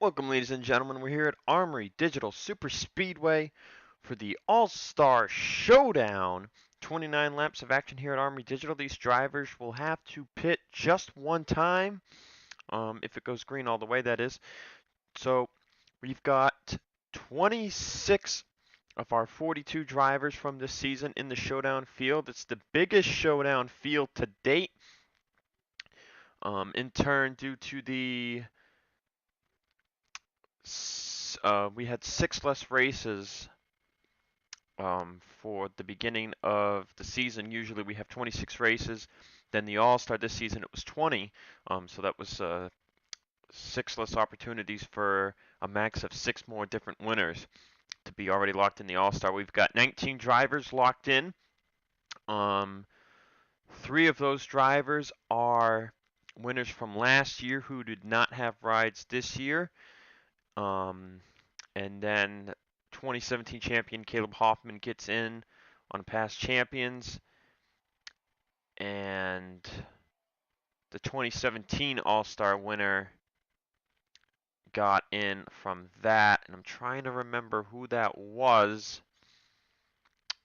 Welcome, ladies and gentlemen. We're here at Armory Digital Superspeedway for the All-Star Showdown. 29 laps of action here at Armory Digital. These drivers will have to pit just one time, if it goes green all the way, that is. So we've got 26 of our 42 drivers from this season in the Showdown field. It's the biggest Showdown field to date. In turn, due to the we had 6 less races for the beginning of the season. Usually we have 26 races. Then the All-Star this season it was 20. So that was 6 less opportunities for a max of 6 more different winners to be already locked in the All-Star. We've got 19 drivers locked in. 3 of those drivers are winners from last year who did not have rides this year. And then 2017 champion Caleb Hoffman gets in on past champions. And the 2017 All-Star winner got in from that. And I'm trying to remember who that was.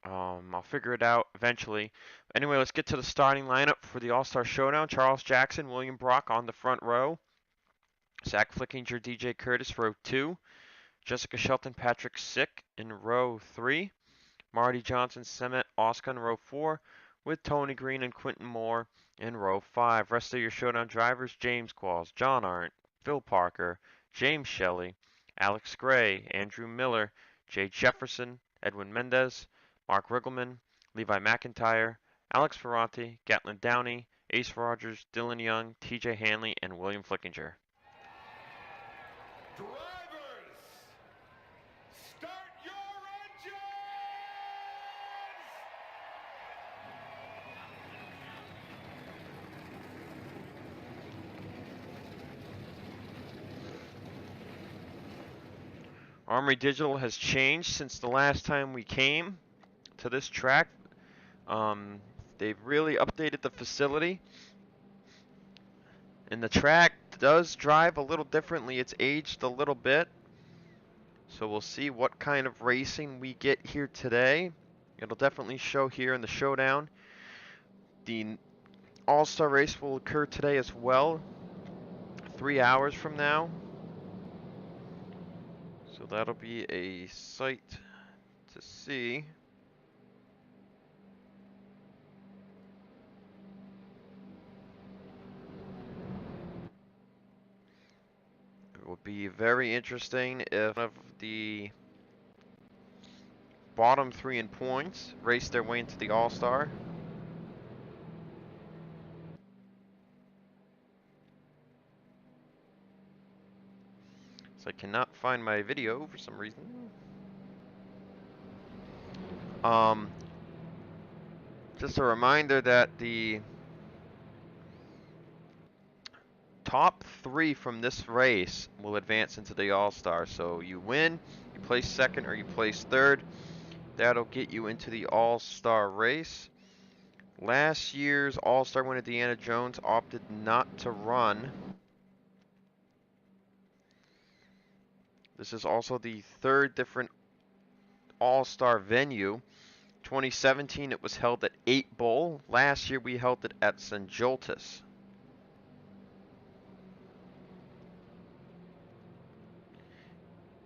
I'll figure it out eventually. Anyway, let's get to the starting lineup for the All-Star Showdown. Charles Jackson, William Brock on the front row. Zach Flickinger, DJ Curtis, row 2. Jessica Shelton, Patrick Sick in row 3. Marty Johnson, Semet Oscar in row 4, with Tony Green and Quentin Moore in row 5. Rest of your Showdown drivers: James Qualls, John Arndt, Phil Parker, James Shelley, Alex Gray, Andrew Miller, Jay Jefferson, Edwin Mendez, Mark Riggleman, Levi McIntyre, Alex Ferranti, Gatlin Downey, Ace Rogers, Dylan Young, TJ Hanley, and William Flickinger. Armory Digital has changed since the last time we came to this track. They've really updated the facility. And the track does drive a little differently. It's aged a little bit. So we'll see what kind of racing we get here today. It'll definitely show here in the Showdown. The All-Star race will occur today as well, 3 hours from now. So that'll be a sight to see. It will be very interesting if one of the bottom 3 in points race their way into the All-Star. So I cannot find my video for some reason. Just a reminder that the top 3 from this race will advance into the All-Star. So you win, you place second, or you place third. That'll get you into the All-Star race. Last year's All-Star winner Deanna Jones opted not to run. This is also the 3rd different All-Star venue. 2017 it was held at 8 Bowl. Last year we held it at St. Joltis.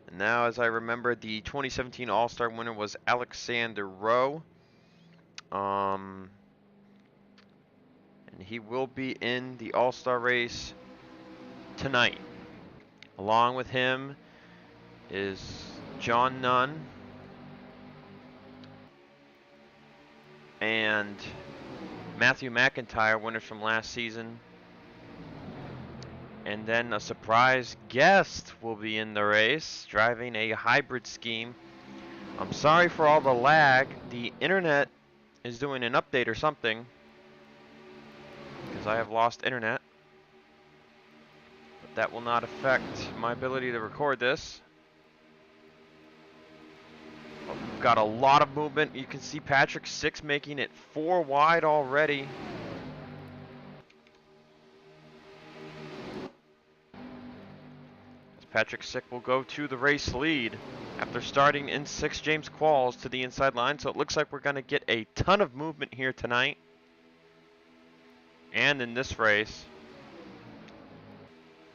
And now, as I remember, the 2017 All-Star winner was Alexander Rowe. And he will be in the All-Star race tonight. Along with him is John Nunn and Matthew McIntyre, winners from last season. And then a surprise guest will be in the race, driving a hybrid scheme. I'm sorry for all the lag. The internet is doing an update or something, because I have lost internet. But that will not affect my ability to record this. We've got a lot of movement. You can see Patrick Sick making it 4 wide already. Patrick Sick will go to the race lead after starting in 6th. James Qualls to the inside line. So it looks like we're going to get a ton of movement here tonight and in this race.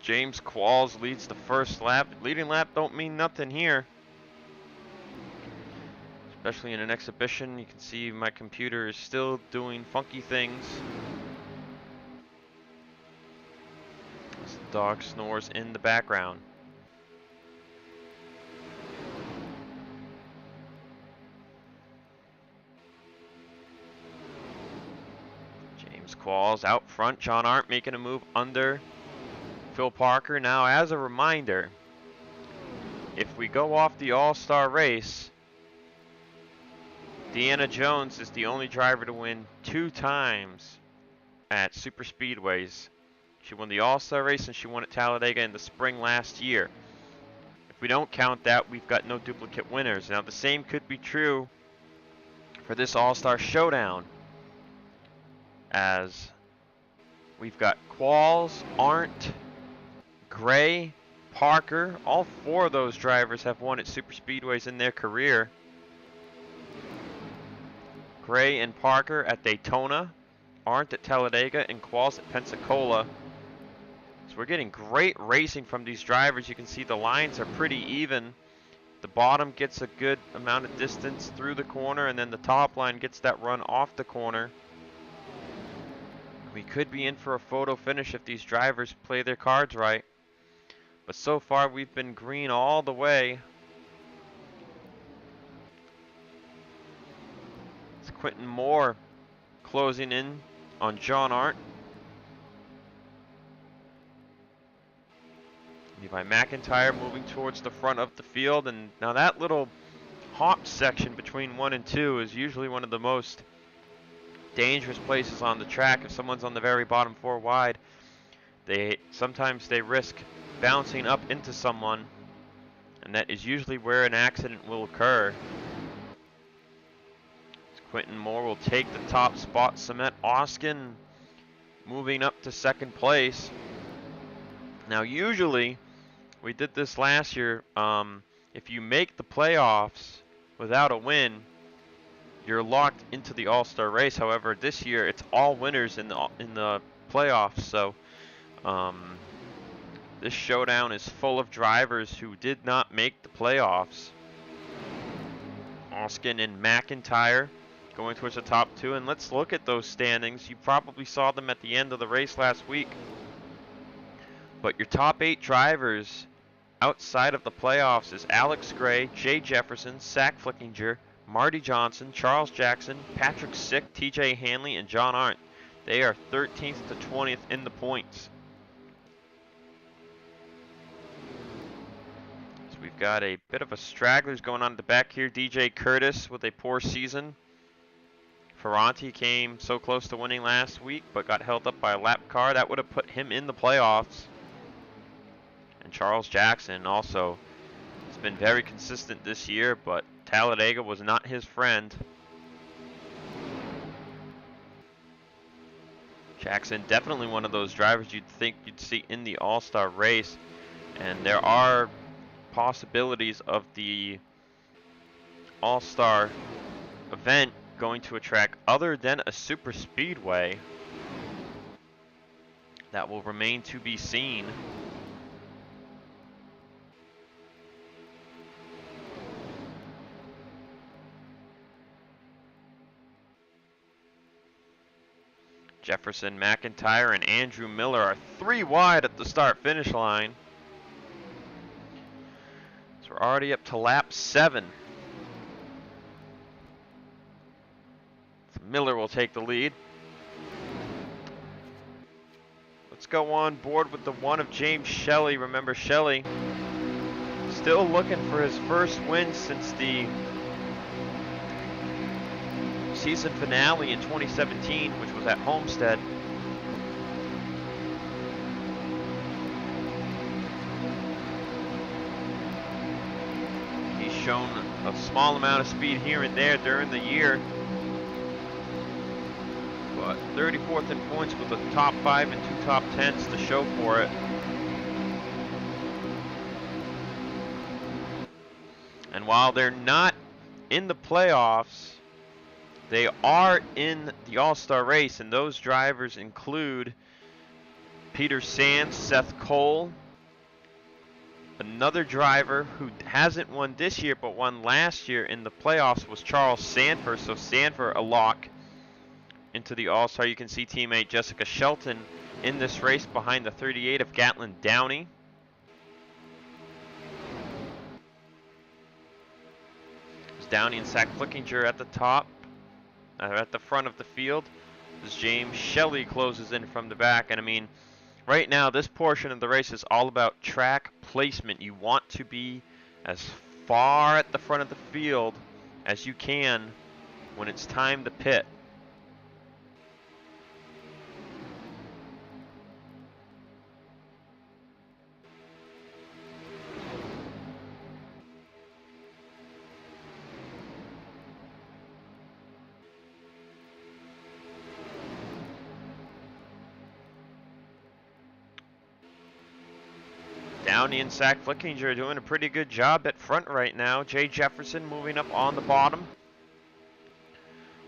James Qualls leads the first lap. Leading lap don't mean nothing here, especially in an exhibition. You can see my computer is still doing funky things. This dog snores in the background. James Qualls out front. John Arndt making a move under Phil Parker. Now, as a reminder, if we go off the All-Star race, Deanna Jones is the only driver to win 2 times at super speedways. She won the All-Star race and she won at Talladega in the spring last year. If we don't count that, we've got no duplicate winners. Now, the same could be true for this All-Star Showdown, as we've got Qualls, Arndt, Gray, Parker. All 4 of those drivers have won at super speedways in their career. Gray and Parker at Daytona, Arndt at Talladega, and Qualls at Pensacola. So we're getting great racing from these drivers. You can see the lines are pretty even. The bottom gets a good amount of distance through the corner, and then the top line gets that run off the corner. We could be in for a photo finish if these drivers play their cards right. But so far we've been green all the way. It's Quentin Moore closing in on John Arndt. Levi McIntyre moving towards the front of the field, and now that little hop section between 1 and 2 is usually one of the most dangerous places on the track. If someone's on the very bottom 4 wide, sometimes they risk bouncing up into someone, and that is usually where an accident will occur. Quentin Moore will take the top spot. Cement Oskin moving up to 2nd place. Now, usually, we did this last year, if you make the playoffs without a win, you're locked into the All-Star race. However, this year it's all winners in the playoffs. So this showdown is full of drivers who did not make the playoffs. Oskin and McIntyre going towards the top 2, and let's look at those standings. You probably saw them at the end of the race last week. But your top 8 drivers outside of the playoffs is Alex Gray, Jay Jefferson, Zach Flickinger, Marty Johnson, Charles Jackson, Patrick Sick, TJ Hanley, and John Arndt. They are 13th to 20th in the points. So we've got a bit of a stragglers going on at the back here. DJ Curtis with a poor season. Ferranti came so close to winning last week, but got held up by a lap car. That would have put him in the playoffs. And Charles Jackson also has been very consistent this year, but Talladega was not his friend. Jackson, definitely one of those drivers you'd think you'd see in the All-Star race. And there are possibilities of the All-Star event going to a track other than a super speedway. That will remain to be seen. Jefferson, McIntyre, and Andrew Miller are 3 wide at the start-finish line. So we're already up to lap 7. So Miller will take the lead. Let's go on board with the 1 of James Shelley. Remember, Shelley still looking for his first win since the season finale in 2017, which was at Homestead. He's shown a small amount of speed here and there during the year, but 34th in points with a top 5 and 2 top 10s to show for it. And while they're not in the playoffs, they are in the All-Star race, and those drivers include Peter Sands, Seth Cole. Another driver who hasn't won this year but won last year in the playoffs was Charles Sanford. So Sanford a lock into the All-Star. You can see teammate Jessica Shelton in this race behind the 38 of Gatlin Downey. There's Downey and Zach Flickinger at the top, at the front of the field, as James Shelley closes in from the back. And I mean, right now, this portion of the race is all about track placement. You want to be as far at the front of the field as you can when it's time to pit. Downey and Zach Flickinger are doing a pretty good job at front right now. Jay Jefferson moving up on the bottom.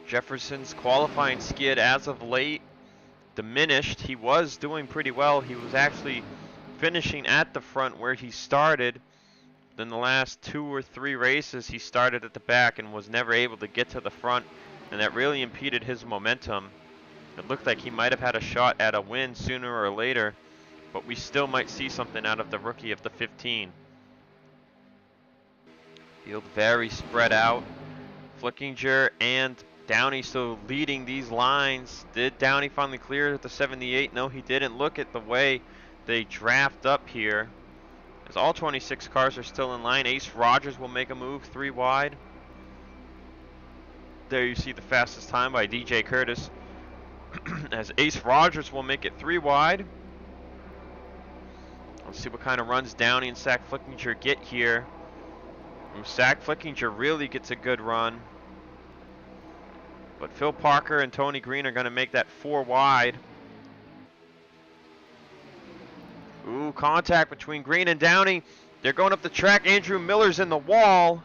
Jefferson's qualifying skid as of late diminished. He was doing pretty well. He was actually finishing at the front where he started. Then the last 2 or 3 races he started at the back and was never able to get to the front, and that really impeded his momentum. It looked like he might have had a shot at a win sooner or later, but we still might see something out of the rookie of the 15. Field very spread out. Flickinger and Downey still leading these lines. Did Downey finally clear at the 78? No, he didn't. Look at the way they draft up here, as all 26 cars are still in line. Ace Rogers will make a move 3 wide. There you see the fastest time by DJ Curtis, as Ace Rogers will make it 3 wide. Let's see what kind of runs Downey and Zach Flickinger get here. Zach Flickinger really gets a good run, but Phil Parker and Tony Green are going to make that 4 wide. Ooh, contact between Green and Downey. They're going up the track. Andrew Miller's in the wall.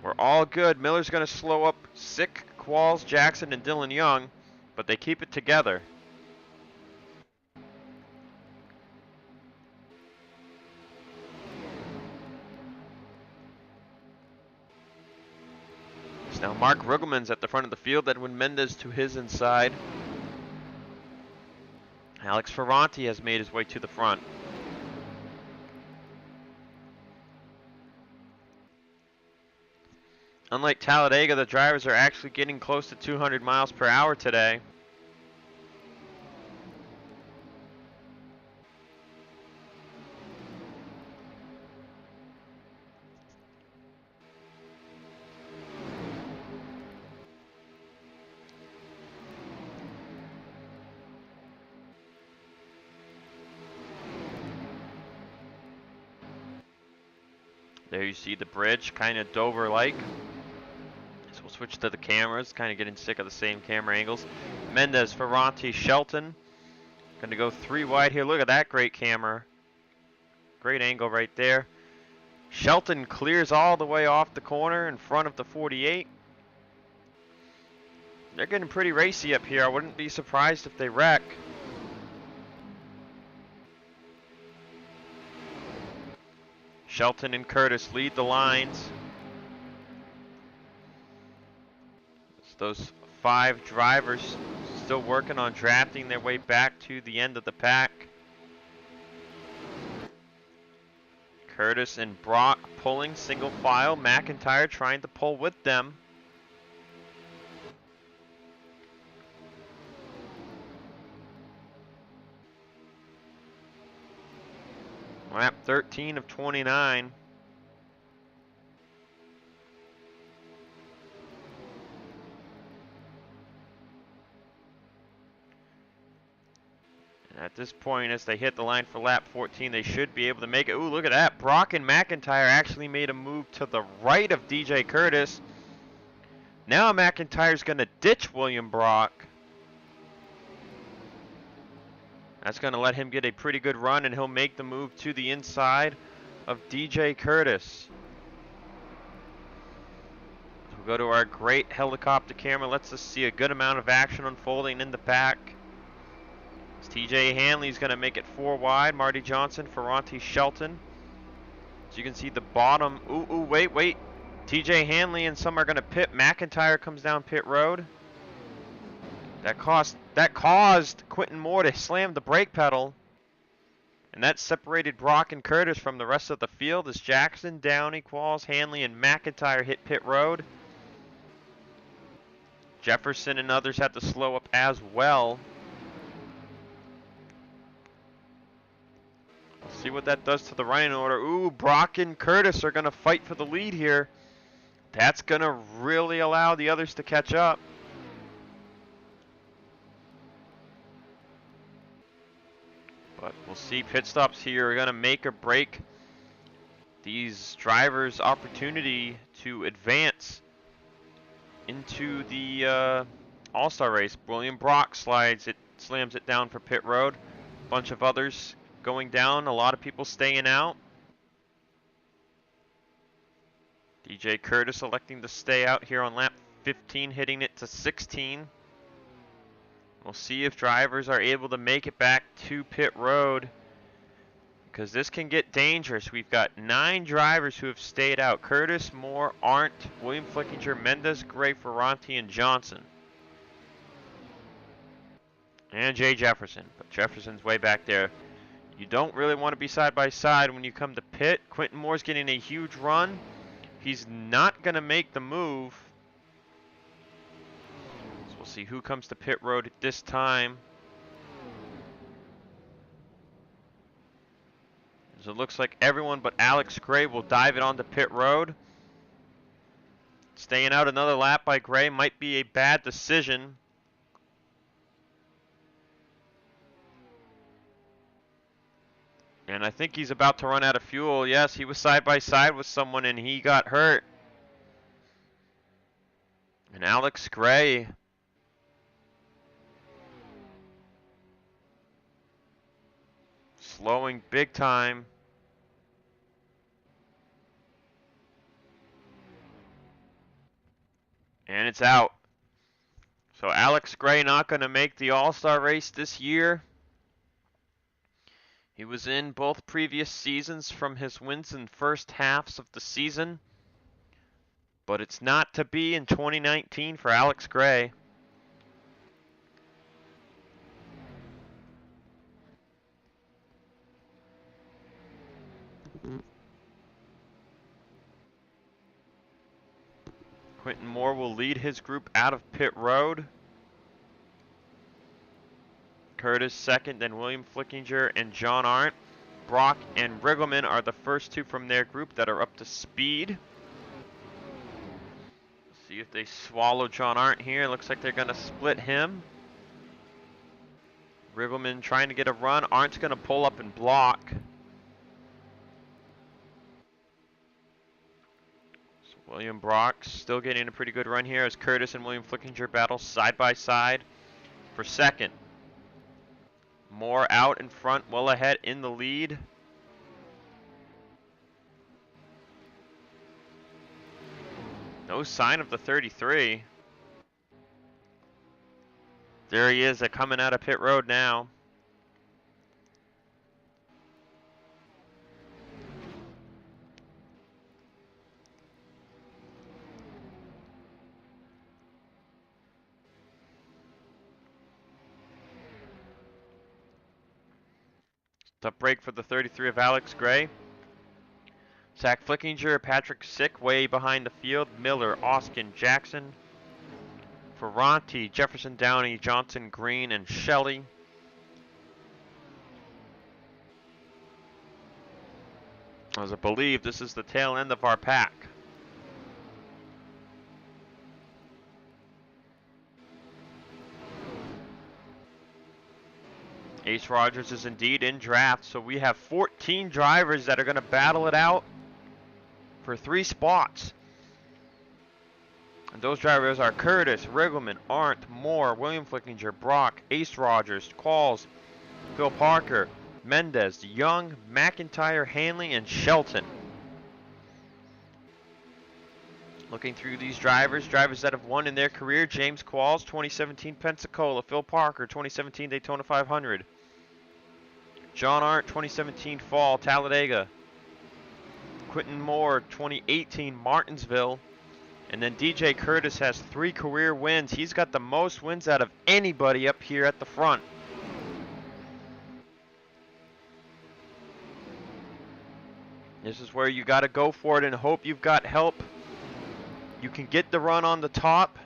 We're all good. Miller's going to slow up Sick, Qualls, Jackson, and Dylan Young, but they keep it together. So now Mark Rugelman's at the front of the field. Edwin Mendez to his inside. Alex Ferranti has made his way to the front. Unlike Talladega, the drivers are actually getting close to 200 miles per hour today. There you see the bridge, kind of Dover-like. So we'll switch to the cameras, kind of getting sick of the same camera angles. Mendez, Ferranti, Shelton. Going to go 3 wide here. Look at that great camera. Great angle right there. Shelton clears all the way off the corner in front of the 48. They're getting pretty racy up here. I wouldn't be surprised if they wreck. Shelton and Curtis lead the lines. It's those 5 drivers still working on drafting their way back to the end of the pack. Curtis and Brock pulling single file. McIntyre trying to pull with them. Lap 13 of 29. And at this point, as they hit the line for lap 14, they should be able to make it. Ooh, look at that. Brock and McIntyre actually made a move to the right of DJ Curtis. Now McIntyre's going to ditch William Brock. That's going to let him get a pretty good run, and he'll make the move to the inside of DJ Curtis. We'll go to our great helicopter camera. Lets us see a good amount of action unfolding in the back. As TJ Hanley's going to make it 4 wide. Marty Johnson, Ferranti, Shelton. So you can see the bottom. Ooh, wait. TJ Hanley and some are going to pit. McIntyre comes down pit road. That caused Quentin Moore to slam the brake pedal. And that separated Brock and Curtis from the rest of the field as Jackson, Downey, Qualls, Hanley, and McIntyre hit pit road. Jefferson and others had to slow up as well. We'll see what that does to the running order. Ooh, Brock and Curtis are going to fight for the lead here. That's going to really allow the others to catch up. But we'll see. Pit stops here are going to make or break these drivers' opportunity to advance into the All-Star race. William Brock slams it down for pit road. A bunch of others going down. A lot of people staying out. DJ Curtis electing to stay out here on lap 15, hitting it to 16. We'll see if drivers are able to make it back to pit road, because this can get dangerous. We've got 9 drivers who have stayed out. Curtis, Moore, Arndt, William Flickinger, Mendes, Gray, Ferranti, and Johnson. And Jay Jefferson, but Jefferson's way back there. You don't really want to be side by side when you come to pit. Quentin Moore's getting a huge run. He's not going to make the move. So we'll see who comes to pit road at this time. So it looks like everyone but Alex Gray will dive it onto pit road. Staying out another lap by Gray might be a bad decision. And I think he's about to run out of fuel. Yes, he was side by side with someone and he got hurt. And Alex Gray slowing big time. And it's out. So Alex Gray not going to make the All-Star race this year. He was in both previous seasons from his wins in first halves of the season. But it's not to be in 2019 for Alex Gray. Quentin Moore will lead his group out of pit road. Curtis second, then William Flickinger and John Arndt. Brock and Riggleman are the first 2 from their group that are up to speed. See if they swallow John Arndt here. Looks like they're going to split him. Riggleman trying to get a run. Arndt's going to pull up and block. So William Brock still getting a pretty good run here as Curtis and William Flickinger battle side by side for second. Moore out in front, well ahead in the lead. No sign of the 33. There he is, coming out of pit road now. Tough break for the 33 of Alex Gray. Zach Flickinger, Patrick Sick way behind the field. Miller, Oskin, Jackson, Ferranti, Jefferson, Downey, Johnson, Green, and Shelley. As I believe this is the tail end of our pack. Ace Rogers is indeed in draft, so we have 14 drivers that are going to battle it out for 3 spots. And those drivers are Curtis, Riggleman, Arndt, Moore, William Flickinger, Brock, Ace Rogers, Qualls, Phil Parker, Mendez, Young, McIntyre, Hanley, and Shelton. Looking through these drivers that have won in their career: James Qualls, 2017 Pensacola; Phil Parker, 2017 Daytona 500; John Arndt, 2017 Fall, Talladega; Quentin Moore, 2018 Martinsville; and then DJ Curtis has 3 career wins. He's got the most wins out of anybody up here at the front. This is where you got to go for it and hope you've got help. You can get the run on the top.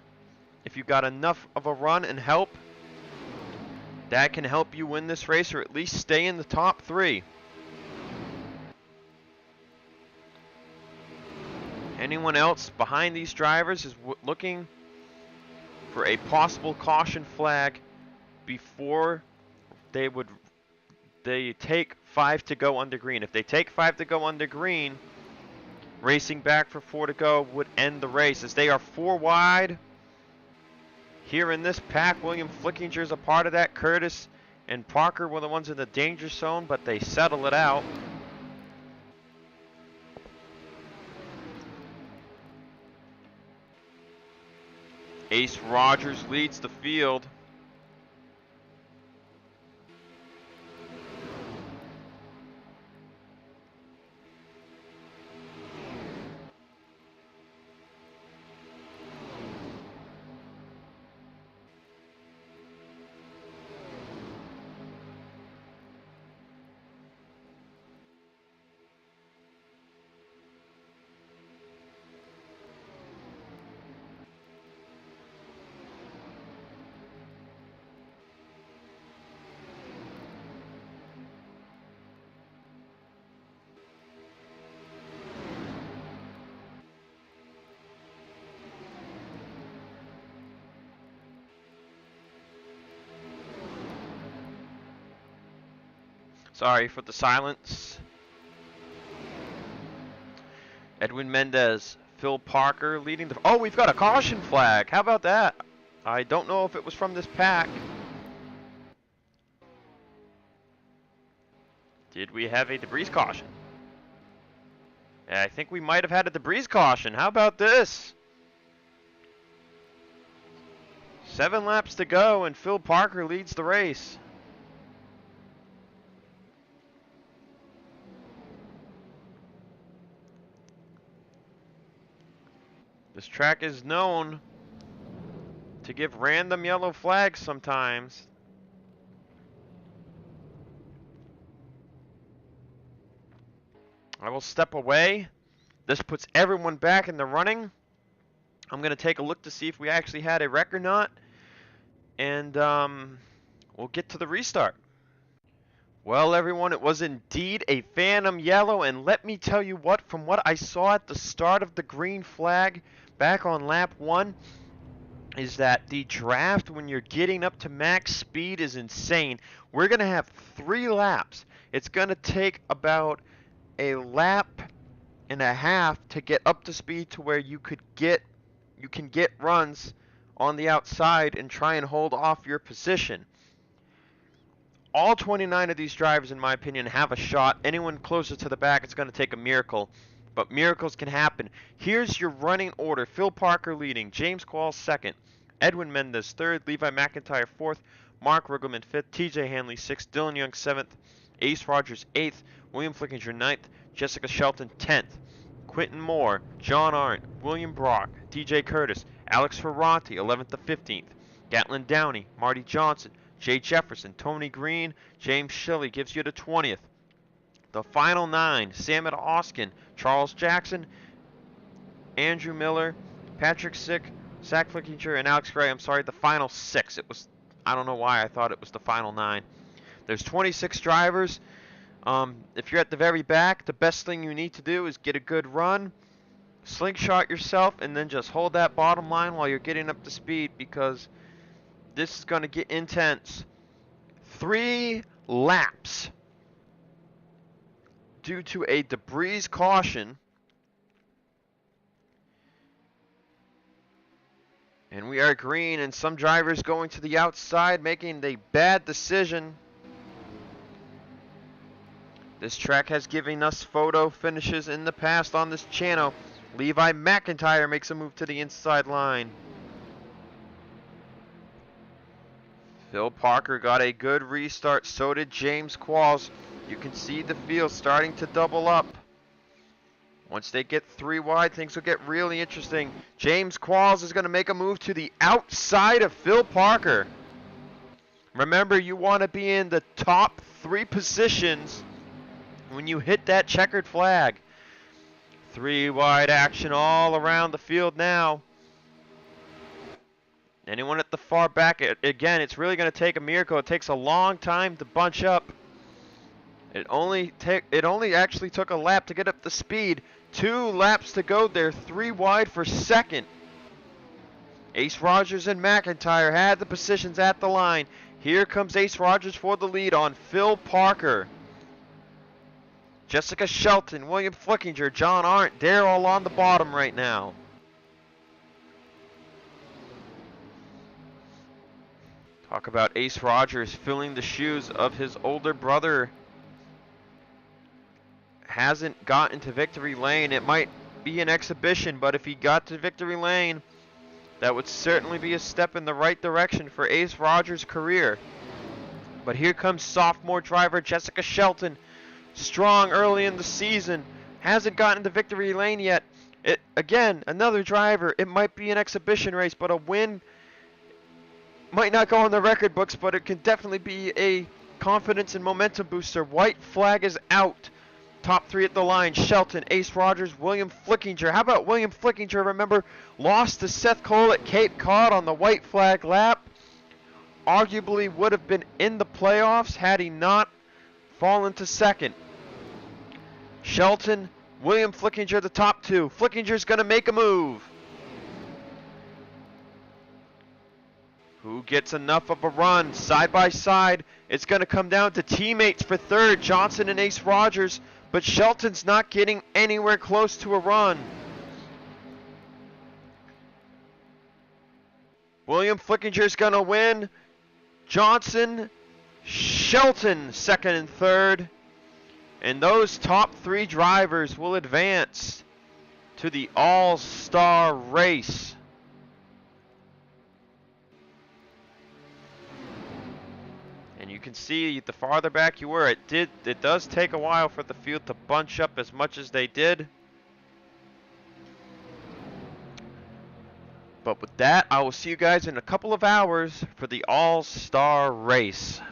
If you've got enough of a run and help, that can help you win this race or at least stay in the top 3. Anyone else behind these drivers is looking for a possible caution flag before they take 5 to go under green. If they take 5 to go under green, racing back for 4 to go would end the race, as they are 4 wide here in this pack. William Flickinger is a part of that. Curtis and Parker were the ones in the danger zone, but they settle it out. Ace Rogers leads the field. Sorry for the silence. Edwin Mendez, Phil Parker leading the... Oh, we've got a caution flag. How about that? I don't know if it was from this pack. Did we have a debris caution? Yeah, I think we might have had a debris caution. How about this? 7 laps to go and Phil Parker leads the race. This track is known to give random yellow flags sometimes. I will step away. This puts everyone back in the running. I'm going to take a look to see if we actually had a wreck or not. And we'll get to the restart. Well, everyone, it was indeed a phantom yellow, and let me tell you what, from what I saw at the start of the green flag back on lap 1, is that the draft when you're getting up to max speed is insane. We're going to have 3 laps. It's going to take about a lap and a half to get up to speed to where you can get runs on the outside and try and hold off your position. All 29 of these drivers, in my opinion, have a shot. Anyone closer to the back, it's going to take a miracle. But miracles can happen. Here's your running order. Phil Parker leading. James Qualls second. Edwin Mendez third. Levi McIntyre fourth. Mark Riggleman fifth. TJ Hanley sixth. Dylan Young seventh. Ace Rogers eighth. William Flickinger ninth. Jessica Shelton 10th. Quentin Moore. John Arndt. William Brock. DJ Curtis. Alex Ferranti 11th to 15th. Gatlin Downey. Marty Johnson. Jay Jefferson, Tony Green, James Shilley gives you the 20th. The final 9, Samit Oskin, Charles Jackson, Andrew Miller, Patrick Sick, Zach Flickinger, and Alex Gray. I'm sorry, the final 6. It was, I don't know why I thought it was the final 9. There's 26 drivers. If you're at the very back, the best thing you need to do is get a good run, slingshot yourself, and then just hold that bottom line while you're getting up to speed, because this is going to get intense. 3 laps due to a debris caution. And we are green, and some drivers going to the outside making a bad decision. This track has given us photo finishes in the past on this channel. Levi McIntyre makes a move to the inside line. Phil Parker got a good restart, so did James Qualls. You can see the field starting to double up. Once they get 3 wide, things will get really interesting. James Qualls is going to make a move to the outside of Phil Parker. Remember, you want to be in the top 3 positions when you hit that checkered flag. 3 wide action all around the field now. Anyone at the far back, again, it's really going to take a miracle. It takes a long time to bunch up. It only actually took a lap to get up the speed. 2 laps to go there, 3 wide for second. Ace Rogers and McIntyre had the positions at the line. Here comes Ace Rogers for the lead on Phil Parker. Jessica Shelton, William Flickinger, John Arndt, they're all on the bottom right now. Talk about Ace Rogers filling the shoes of his older brother. Hasn't gotten to victory lane. It might be an exhibition, but if he got to victory lane, that would certainly be a step in the right direction for Ace Rogers' career. But here comes sophomore driver Jessica Shelton. Strong early in the season. Hasn't gotten to victory lane yet. Again, another driver. It might be an exhibition race, but a win might not go on the record books, but it can definitely be a confidence and momentum booster. White flag is out. Top 3 at the line, Shelton, Ace Rogers, William Flickinger. How about William Flickinger? Remember, lost to Seth Cole at Cape Cod on the white flag lap. Arguably would have been in the playoffs had he not fallen to second. Shelton, William Flickinger, the top 2. Flickinger's going to make a move. Who gets enough of a run? Side by side, it's going to come down to teammates for third, Johnson and Ace Rogers. But Shelton's not getting anywhere close to a run. William Flickinger's going to win. Johnson, Shelton, second and third. And those top 3 drivers will advance to the All-Star race. And you can see the farther back you were, it does take a while for the field to bunch up as much as they did. But with that, I will see you guys in a couple of hours for the All-Star race.